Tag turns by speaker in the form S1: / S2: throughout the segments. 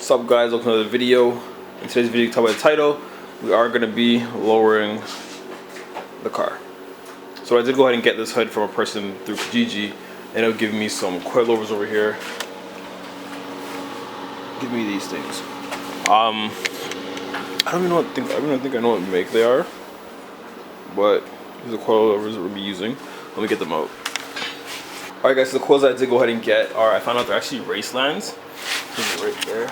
S1: What's up guys, welcome to another video. In today's video, you can tell by the title, we are going to be lowering the car. So I did go ahead and get this hood from a person through Kijiji, and it'll give me some coilovers over here. Give me these things. I don't even think I know what make they are, but these are the coilovers that we'll be using. Let me get them out. Alright guys, so the coils that I did go ahead and get are, I found out they're actually Racelands. Right there.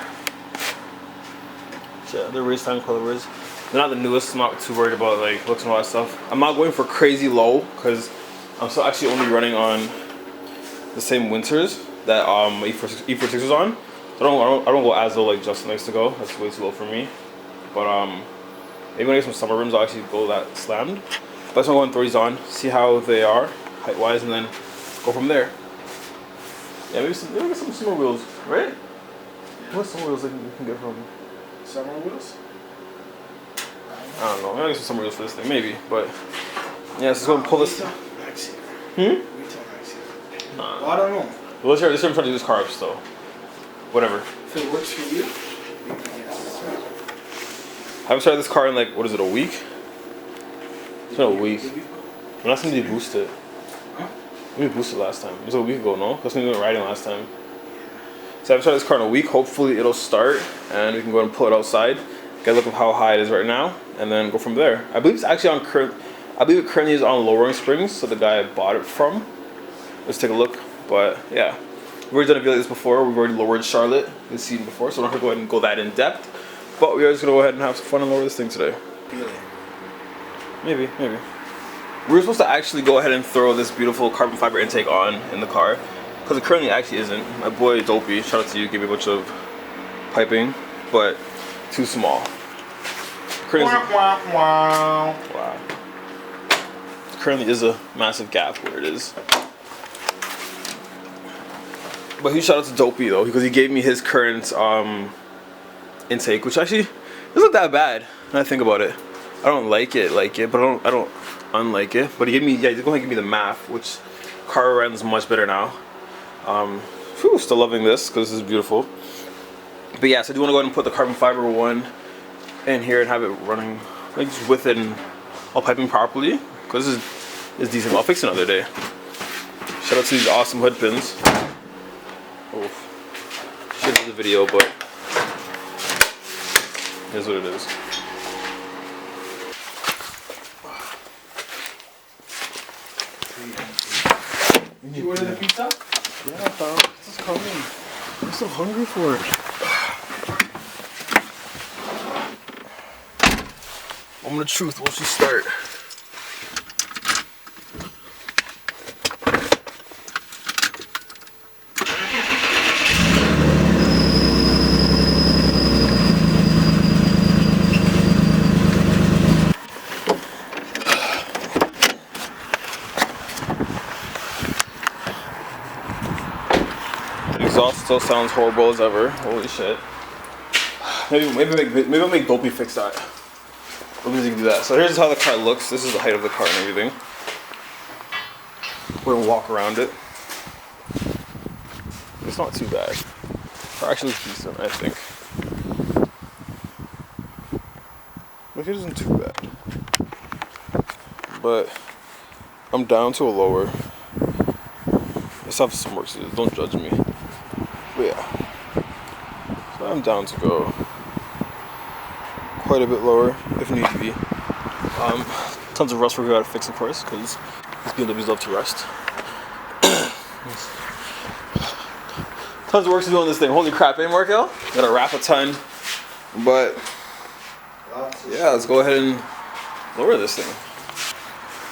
S1: Yeah, they're Raceland coilovers. They're not the newest. I'm not too worried about like looks and all that stuff. I'm not going for crazy low because I'm still actually only running on the same winters that E46 is on. So I don't go as low like Justin likes to go. That's way too low for me. But maybe when I get some summer rims, I'll actually go that slammed. But I just want to go and throw these on, see how they are height wise, and then go from there. Yeah, maybe get some summer wheels, right? What summer wheels you can get from?
S2: Summer wheels?
S1: I don't know. Maybe get some summer wheels for this thing, maybe. But yeah, let's go and pull this.
S2: Well, I don't know.
S1: Well, let's try to do this car up still. Whatever.
S2: If it works for you.
S1: I haven't started this car in like, what is it, a week? It's been a week. When last time did you boost it?
S2: Huh?
S1: We boosted last time. It was a week ago, no? That's when we went riding last time. So I haven't started this car in a week. Hopefully it'll start and we can go ahead and pull it outside. Get a look at how high it is right now and then go from there. I believe it's actually on I believe it currently is on lowering springs, so the guy I bought it from. Let's take a look. But yeah. We've already done a video like this before. We've already lowered Charlotte this season before, so we're not gonna go ahead and go that in depth. But we are just gonna go ahead and have some fun and lower this thing today. Maybe. We were supposed to actually go ahead and throw this beautiful carbon fiber intake on in the car, because it currently actually isn't. My boy Dopey, shout out to you, gave me a bunch of piping, but too small. Wow. Currently is a massive gap where it is. But huge shout out to Dopey though, because he gave me his current intake, which actually doesn't look that bad when I think about it. I don't like it, but I don't unlike it. But he did go ahead and give me the MAF, which car runs much better now. Still loving this because this is beautiful. But yeah, so I do want to go ahead and put the carbon fiber one in here and have it running like just within all piping properly, because this is decent. I'll fix it another day. Shout out to these awesome hood pins. Oh, should do the video, but here's what it is.
S2: Did you order the pizza?
S1: Yeah, pal. This is coming. I'm so hungry for it. Moment of truth, once you start. Exhaust still sounds horrible as ever. Holy shit. Maybe I'll make Dopey fix that. We're gonna do that. So here's how the car looks. This is the height of the car and everything. We're gonna walk around it. It's not too bad. The car actually looks decent, I think. Look, it isn't too bad. But I'm down to a lower. Let's have some work to do. Don't judge me. But yeah, so I'm down to go quite a bit lower if need be. Tons of rust work we gotta fix, of course, because these BMWs love to rust. Tons of work to do on this thing. Holy crap, eh, Markel? Gotta wrap a ton, but yeah, let's go ahead and lower this thing.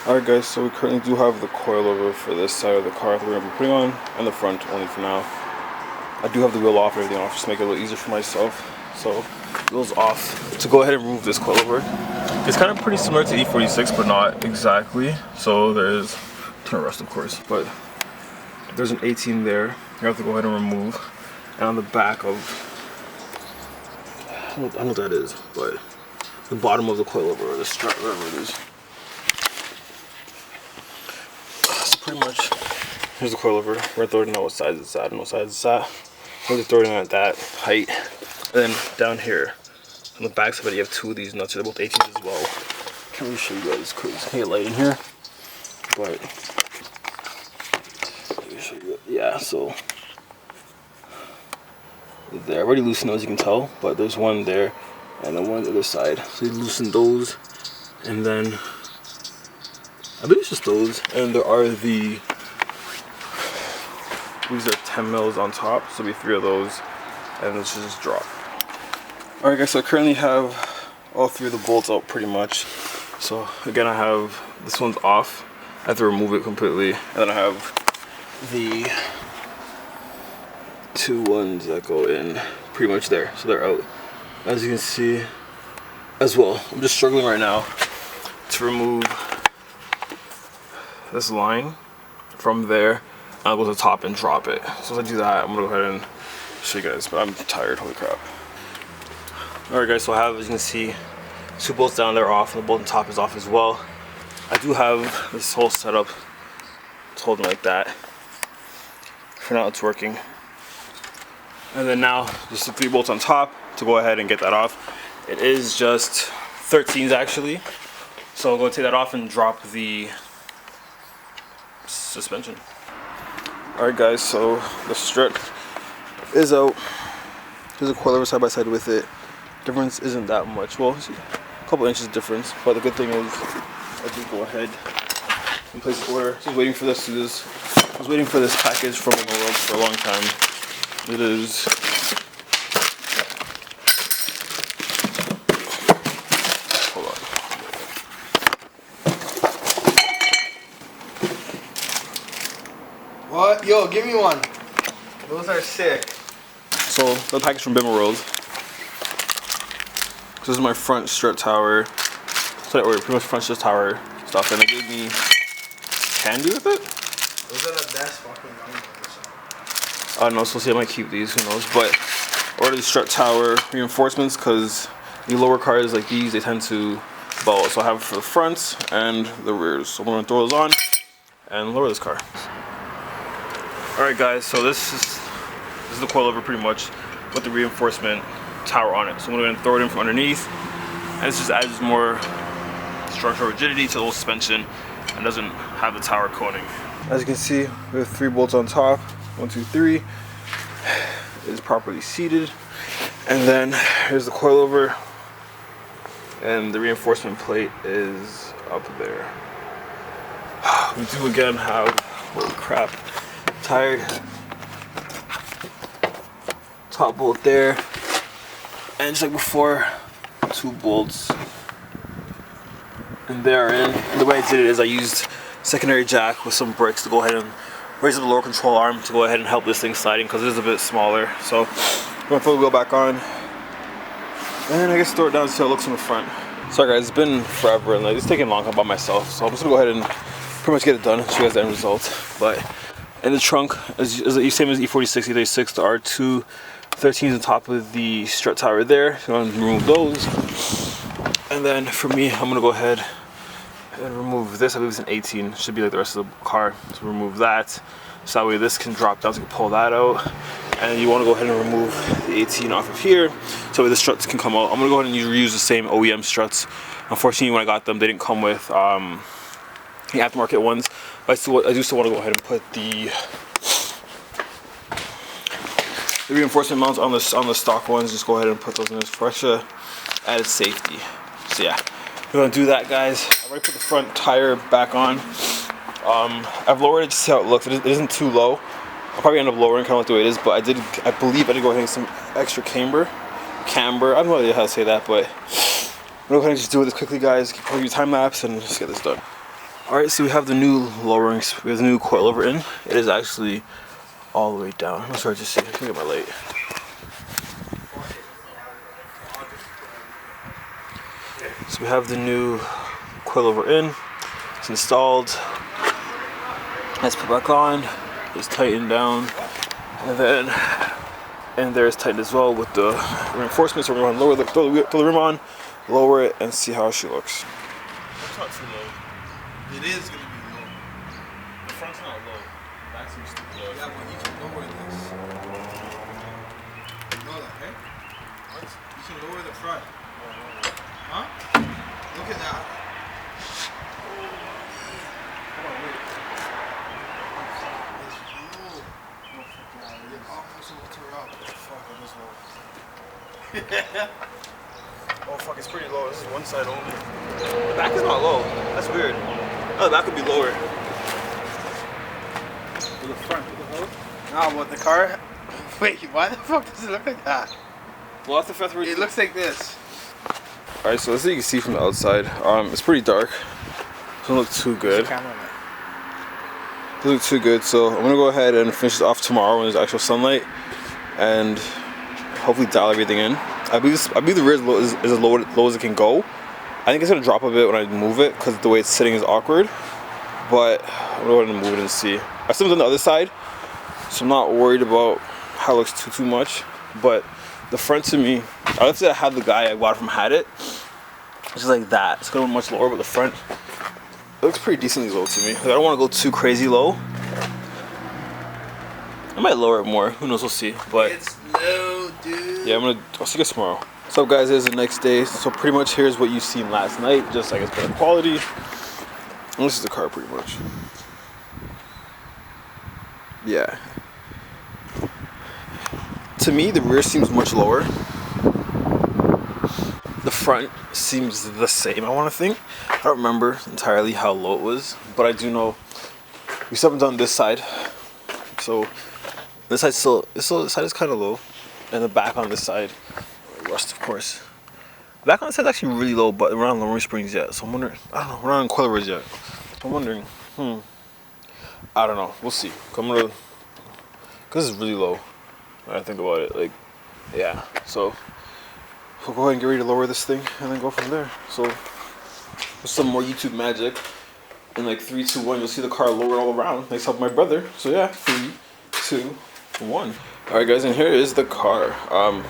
S1: Alright guys, so we currently do have the coilover for this side of the car that we're going to be putting on, and the front only for now. I do have the wheel off and everything off just to make it a little easier for myself. So, wheels off. To go ahead and remove this coilover. It's kind of pretty similar to E46, but not exactly. So there's a ton of rust, of course, but there's an 18 there. You have to go ahead and remove. And on the back of, I don't know what that is, but the bottom of the coilover, or the strut, whatever it is. Pretty much, here's the coilover. We're throwing out what size it's at and what size it's at. We're throwing it at that height. And then down here, on the back side, you have 2 of these nuts. They're both 18s as well. Can't really show you guys because I can't light in here. But, let me show you. Yeah, so. There. I already loosened those, you can tell. But there's one there and then one on the other side. So you loosen those. And then, I believe it's just those. And there are these are 10 mils on top. So it'll be 3 of those. And this should just drop. Alright guys, so I currently have all 3 of the bolts out pretty much. So again, I have this one's off. I have to remove it completely. And then I have the 2 ones that go in pretty much there. So they're out. As you can see as well, I'm just struggling right now to remove this line from there. I'll go to the top and drop it. So as I do that, I'm gonna go ahead and show you guys, but I'm tired, holy crap. Alright guys, so I have, as you can see, 2 bolts down there off, and the bolt on top is off as well. I do have this whole setup. It's holding like that. For now it's working. And then now, just the 3 bolts on top to go ahead and get that off. It is just 13s actually. So I'll go take that off and drop the suspension. Alright guys, so the strut is out. There's a coilover side by side with it. Difference isn't that much. Well, a couple inches difference. But the good thing is, I did go ahead and place the order. Just waiting for this to this. I was waiting for this package from BimmerWorld for a long time. It is. Hold on.
S2: What? Yo, give me one. Those are sick.
S1: So the package from BimmerWorld. This is my front strut tower. So pretty much front strut tower stuff, and they gave me candy with it.
S2: Those are the best fucking ones.
S1: I don't know, so see, I might keep these, who knows. But ordered the strut tower reinforcements because the lower cars like these, they tend to bow. So I have it for the fronts and the rears. So I'm gonna throw those on and lower this car. Alright guys, so this is the coilover pretty much with the reinforcement tower on it. So I'm going to throw it in from underneath, and this just adds more structural rigidity to the whole suspension and doesn't have the tower coating. As you can see, we have 3 bolts on top. 1, 2, 3. It is properly seated. And then here's the coilover, and the reinforcement plate is up there. We do again have, holy crap, tired. Top bolt there. And just like before, 2 bolts, and they're in. And the way I did it is I used secondary jack with some bricks to go ahead and raise up the lower control arm to go ahead and help this thing sliding because it is a bit smaller. So I'm gonna throw the wheel back on, and I guess throw it down so it looks in the front. Sorry guys, it's been forever and like, it's taking long by myself, so I'm just gonna go ahead and pretty much get it done and show you guys the end result. But in the trunk, as same as E46, E36, there are 2 13s on top of the strut tower there. So I'm gonna remove those. And then for me, I'm gonna go ahead and remove this. I believe it's an 18. Should be like the rest of the car. So remove that. So that way this can drop down, so you can pull that out. And you wanna go ahead and remove the 18 off of here. So the struts can come out. I'm gonna go ahead and reuse the same OEM struts. Unfortunately, when I got them, they didn't come with the aftermarket ones. But I do still wanna go ahead and put the reinforcement mounts on the stock ones. Just go ahead and put those in this for extra added safety. So yeah, we're gonna do that, guys. I've already put the front tire back on. I've lowered it to see how it looks. It isn't too low. I'll probably end up lowering kind of like the way it is, but I believe I did go ahead and get some extra camber. I don't know how to say that, but I'm gonna go ahead and just do this quickly, guys. Keep your time lapse and just get this done. All right, so we have the new lowering. We have the new coilover in. It is actually all the way down. I'm sorry to see. I can get my light. So we have the new coilover in. It's installed. Let's put it back on. It's tightened down, and then in there is tightened as well with the reinforcements. So we're going to lower throw the rim on, lower it, and see how she looks. That's not too low.
S2: It is going to be low.
S1: The front's not low. The back seems too low.
S2: Yeah, but you can lower this. You know that, right? can lower the front. Huh? Look at that. Hold on, wait. It's low. It almost will tear up. Fuck, it is low.
S1: Oh fuck, it's pretty low. This is one side only. The back is not low. That's weird. Oh, the back could be lower.
S2: To the front, to the hood? No, but the car. Wait, why the fuck does it look like that?
S1: Well, that's the fifth.
S2: It looks like this.
S1: Alright, so as you can see from the outside, it's pretty dark. Doesn't look too good. Doesn't look too good, so I'm gonna go ahead and finish this off tomorrow when there's actual sunlight, and hopefully dial everything in. I believe the rear is as low as it can go. I think it's gonna drop a bit when I move it because the way it's sitting is awkward. But I'm gonna go ahead and move it and see. I still done the other side, so I'm not worried about how it looks too much. But the front to me, I would say I had the guy I bought from had it. It's just like that. It's gonna be much lower, but the front it looks pretty decently low to me. Like, I don't want to go too crazy low. I might lower it more. Who knows? We'll see. But
S2: it's low, dude.
S1: Yeah, I'll see you guys tomorrow. What's up, guys? It's the next day. So pretty much here's what you've seen last night. Just I guess better quality. And this is the car pretty much. Yeah. To me, the rear seems much lower. The front seems the same, I want to think. I don't remember entirely how low it was, but I do know we still haven't done this side. So this side this side is kind of low, and the back on this side, rust of course. The back on this side is actually really low, but we're not on lowering springs yet. So I'm wondering, I don't know, we're not on Coilovers yet. So I'm wondering, I don't know. We'll see. Cause it's really low. When I think about it, like, yeah. So we'll go ahead and get ready to lower this thing and then go from there. So with some more YouTube magic, in like 3, 2, 1, you'll see the car lower all around. Thanks to my brother. So yeah, 3, 2, 1. All right, guys, and here is the car. Way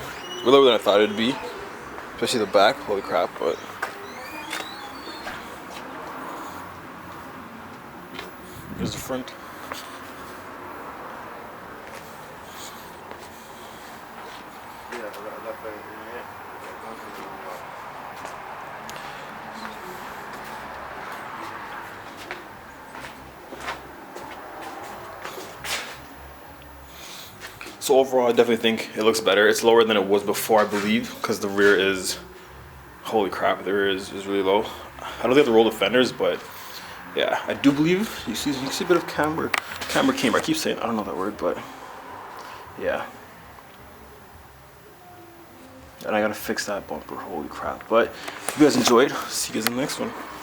S1: lower than I thought it'd be, especially the back. Holy crap! But here's the front. So overall, I definitely think it looks better. It's lower than it was before, I believe, because the rear is, holy crap, the rear is really low. I don't think I have to roll the fenders, but yeah, I do believe you can see a bit of camber camber. I keep saying, I don't know that word, but yeah. And I gotta fix that bumper, holy crap. But if you guys enjoyed, see you guys in the next one.